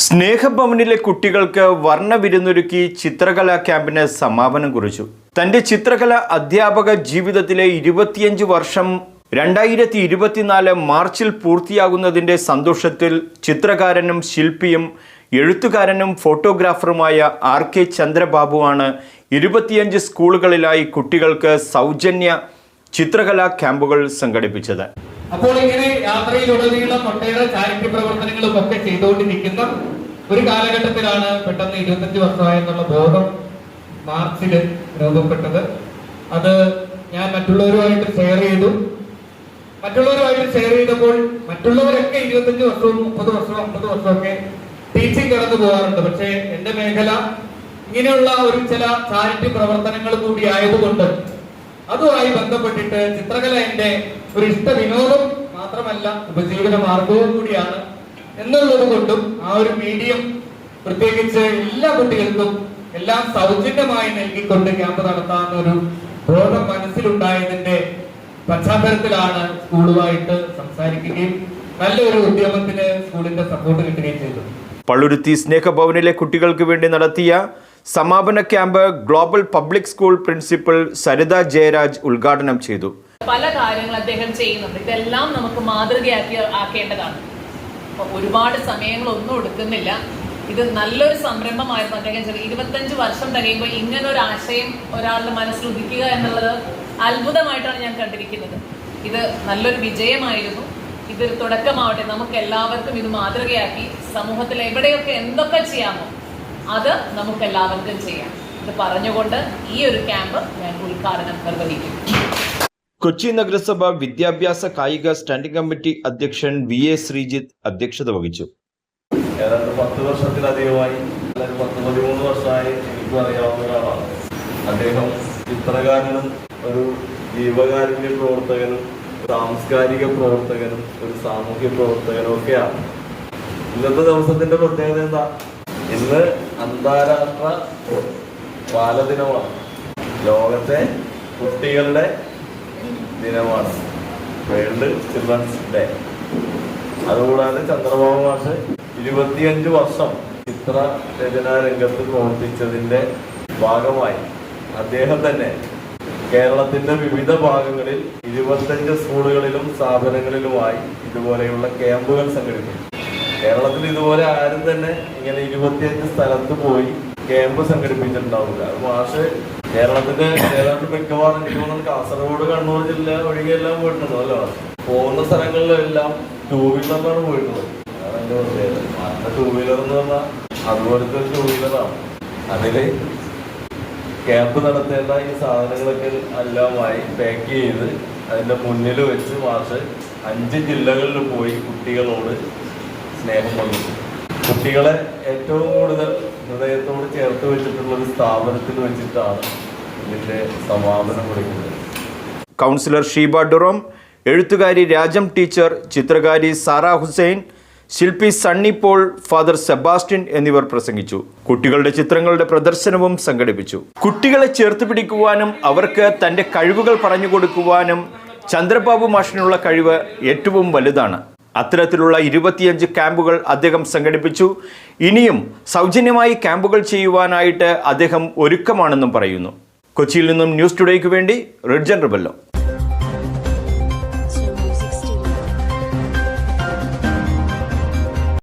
സ്നേഹഭവനിലെ കുട്ടികൾക്ക് വർണ്ണവിരുന്നൊരുക്കി ചിത്രകലാ ക്യാമ്പിന് സമാപനം കുറിച്ചു. തന്റെ ചിത്രകലാ അധ്യാപക ജീവിതത്തിലെ 25 വർഷം 2024 മാർച്ചിൽ പൂർത്തിയാകുന്നതിന്റെ സന്തോഷത്തിൽ ചിത്രകാരനും ശില്പിയും എഴുത്തുകാരനും ഫോട്ടോഗ്രാഫറുമായ RK ചന്ദ്രബാബുവാണ് 25 സ്കൂളുകളിലായി കുട്ടികൾക്ക് സൗജന്യ ചിത്രകലാ ക്യാമ്പുകൾ സംഘടിപ്പിച്ചത്. അപ്പോൾ ഇങ്ങനെ യാത്രയിലുടനീളം ഒട്ടേറെ ചാരിറ്റി പ്രവർത്തനങ്ങളും ഒക്കെ ചെയ്തുകൊണ്ടിരിക്കുന്ന ഒരു കാലഘട്ടത്തിലാണ് പെട്ടെന്ന് 25 വർഷമായെന്നുള്ള ബോധം മാർച്ചിൽ രൂപപ്പെട്ടത്. അത് ഞാൻ മറ്റുള്ളവരുമായിട്ട് ഷെയർ ചെയ്തു. മറ്റുള്ളവരുമായിട്ട് ഷെയർ ചെയ്തപ്പോൾ മറ്റുള്ളവരൊക്കെ 25 വർഷവും 30 വർഷവും 50 വർഷമൊക്കെ ടീച്ചിങ് കടന്നു പോകാറുണ്ട്. പക്ഷേ എന്റെ മേഖല ഇങ്ങനെയുള്ള ഒരു ചില ചാരിറ്റി പ്രവർത്തനങ്ങൾ കൂടി ആയതുകൊണ്ട് അതുമായി ബന്ധപ്പെട്ടിട്ട് ചിത്രകല എന്റെ ഒരു ഇഷ്ട വിനോദം മാത്രമല്ല, ഉപജീവന മാർഗവും കൂടിയാണ് എന്നുള്ളത് കൊണ്ടും ആ ഒരു മീഡിയം പ്രത്യേകിച്ച് എല്ലാ കുട്ടികൾക്കും എല്ലാം സൗജന്യമായി നൽകിക്കൊണ്ട് ക്യാമ്പ് നടത്താവുന്ന ഒരു ബോധം മനസ്സിലുണ്ടായതിന്റെ പശ്ചാത്തലത്തിലാണ് സ്കൂളുമായിട്ട് സംസാരിക്കുകയും നല്ലൊരു ഉദ്യമത്തിന് സ്കൂളിന്റെ സപ്പോർട്ട് കിട്ടുകയും ചെയ്തത്. പള്ളുരുത്തി സ്നേഹഭവനിലെ കുട്ടികൾക്ക് വേണ്ടി നടത്തിയ സമാപന camp global public school principal Saritha Jayaraj ഉദ്ഘാടനം ചെയ്തു. പല കാര്യങ്ങൾ അദ്ദേഹം ചെയ്യുന്നുണ്ട്. ഇതെല്ലാം നമുക്ക് മാതൃകയാക്കി ആക്കേണ്ടതാണ്. ഒരുപാട് സമയങ്ങളൊന്നും എടുക്കുന്നില്ല. ഇത് നല്ലൊരു സംരംഭമായിരുന്നു. അദ്ദേഹം 25 വർഷം കഴിയുമ്പോൾ ഇങ്ങനെ ഒരു ആശയം ഒരാളുടെ മനസ്സിൽ ഉദിക്കുക എന്നുള്ളത് അത്ഭുതമായിട്ടാണ് ഞാൻ കണ്ടിരിക്കുന്നത്. ഇത് നല്ലൊരു വിജയമായിരുന്നു. ഇതൊരു തുടക്കമാവട്ടെ. നമുക്ക് എല്ലാവർക്കും ഇത് മാതൃകയാക്കി സമൂഹത്തിൽ എവിടെയൊക്കെ എന്തൊക്കെ ചെയ്യാമോ അത് നമുക്ക് എല്ലാവർക്കും ചെയ്യാം. ഇത് പറഞ്ഞുകൊണ്ട് ഈ ഒരു ക്യാമ്പ് ഞാൻ ഉദ്ഘാടനം നിർവഹിക്കും. കൊച്ചി നഗരസഭ വിദ്യാഭ്യാസ കായിക സ്റ്റാൻഡിംഗ് കമ്മിറ്റി അധ്യക്ഷൻ VA ശ്രീജിത്ത് അധ്യക്ഷത വഹിച്ചു. ഏതാണ്ട് 10 വർഷത്തിലധികമായി 13 വർഷമായി എനിക്കും അറിയാവുന്ന ഒരാളാണ് അദ്ദേഹം. ചിത്രകാരനും ഒരു ജീവകാരുണ്യ പ്രവർത്തകനും സാംസ്കാരിക പ്രവർത്തകനും ഒരു സാമൂഹ്യ പ്രവർത്തകനും ഒക്കെയാണ്. ഇന്നത്തെ ദിവസത്തിന്റെ പ്രത്യേകത എന്താ? ഇന്ന് അന്താരാഷ്ട്ര ബാലദിനമാണ്. ലോകത്തെ കുട്ടികളുടെ ദിനമാണ്, വേൾഡ് ചിൽഡ്രൻസ് ഡേ. അതുകൂടാതെ ചന്ദ്രബാബു മാഷ് 25 വർഷം ചിത്ര രചനാ രംഗത്ത് പ്രവർത്തിച്ചതിന്റെ ഭാഗമായി അദ്ദേഹം തന്നെ കേരളത്തിന്റെ വിവിധ ഭാഗങ്ങളിൽ 25 സ്കൂളുകളിലും സ്ഥാപനങ്ങളിലുമായി ഇതുപോലെയുള്ള ക്യാമ്പുകൾ സംഘടിപ്പിച്ചു. കേരളത്തിൽ ഇതുപോലെ ആരും തന്നെ ഇങ്ങനെ 25 സ്ഥലത്ത് പോയി ക്യാമ്പ് സംഘടിപ്പിച്ചിട്ടുണ്ടാവില്ല. മാഷ് കേരളത്തിന്റെ ഏതാണ്ട് മിക്കവാറും എനിക്ക് തോന്നുന്നു കാസർഗോഡ്, കണ്ണൂർ ജില്ല ഒഴികെല്ലാം പോയിട്ടുണ്ടോ അല്ലോ. പോകുന്ന സ്ഥലങ്ങളിലെല്ലാം 2 വീലറിലാണ് പോയിട്ടുള്ളത്. അതാണ് എന്റെ പ്രത്യേകത. മാഷിന്റെ 2 വീലർ എന്ന് പറഞ്ഞാൽ അതുപോലത്തെ ഒരു 2 വീലറാണ്. അതില് ക്യാമ്പ് നടത്തേണ്ട ഈ സാധനങ്ങളൊക്കെ എല്ലാമായി പാക്ക് ചെയ്ത് അതിന്റെ മുന്നിൽ വെച്ച് മാഷ് 5 ജില്ലകളിൽ പോയി കുട്ടികളോട് സ്നേഹം പങ്കിട്ടു. കുട്ടികളെ ഏറ്റവും കൂടുതൽ ഹൃദയത്തോട് ചേർത്ത് വെച്ചിട്ടുള്ള ഒരു സ്ഥാപനത്തിൽ വെച്ചിട്ടാണ് ഇതിന്റെ സമാപനം കുറിക്കുന്നത്. കൗൺസിലർ ഷീബ ഡുറോം, എഴുത്തുകാരി രാജം ടീച്ചർ, ചിത്രകാരി സാറ ഹുസൈൻ, ശില്പി സണ്ണി പോൾ, ഫാദർ സെബാസ്റ്റ്യൻ എന്നിവർ പ്രസംഗിച്ചു. കുട്ടികളുടെ ചിത്രങ്ങളുടെ പ്രദർശനവും സംഘടിപ്പിച്ചു. കുട്ടികളെ ചേർത്ത് പിടിക്കുവാനും അവർക്ക് തൻ്റെ കഴിവുകൾ പറഞ്ഞു കൊടുക്കുവാനും ചന്ദ്രബാബു മാഷിനുള്ള കഴിവ് ഏറ്റവും വലുതാണ്. അത്തരത്തിലുള്ള 25 ക്യാമ്പുകൾ അദ്ദേഹം സംഘടിപ്പിച്ചു. ഇനിയും സൗജന്യമായി ക്യാമ്പുകൾ ചെയ്യുവാനായിട്ട് അദ്ദേഹം ഒരുക്കമാണെന്നും പറയുന്നു. കൊച്ചിയിൽ നിന്നും ന്യൂസ് ടുഡേക്ക് വേണ്ടി റിഡ്ജൻ റിബല്ലോ.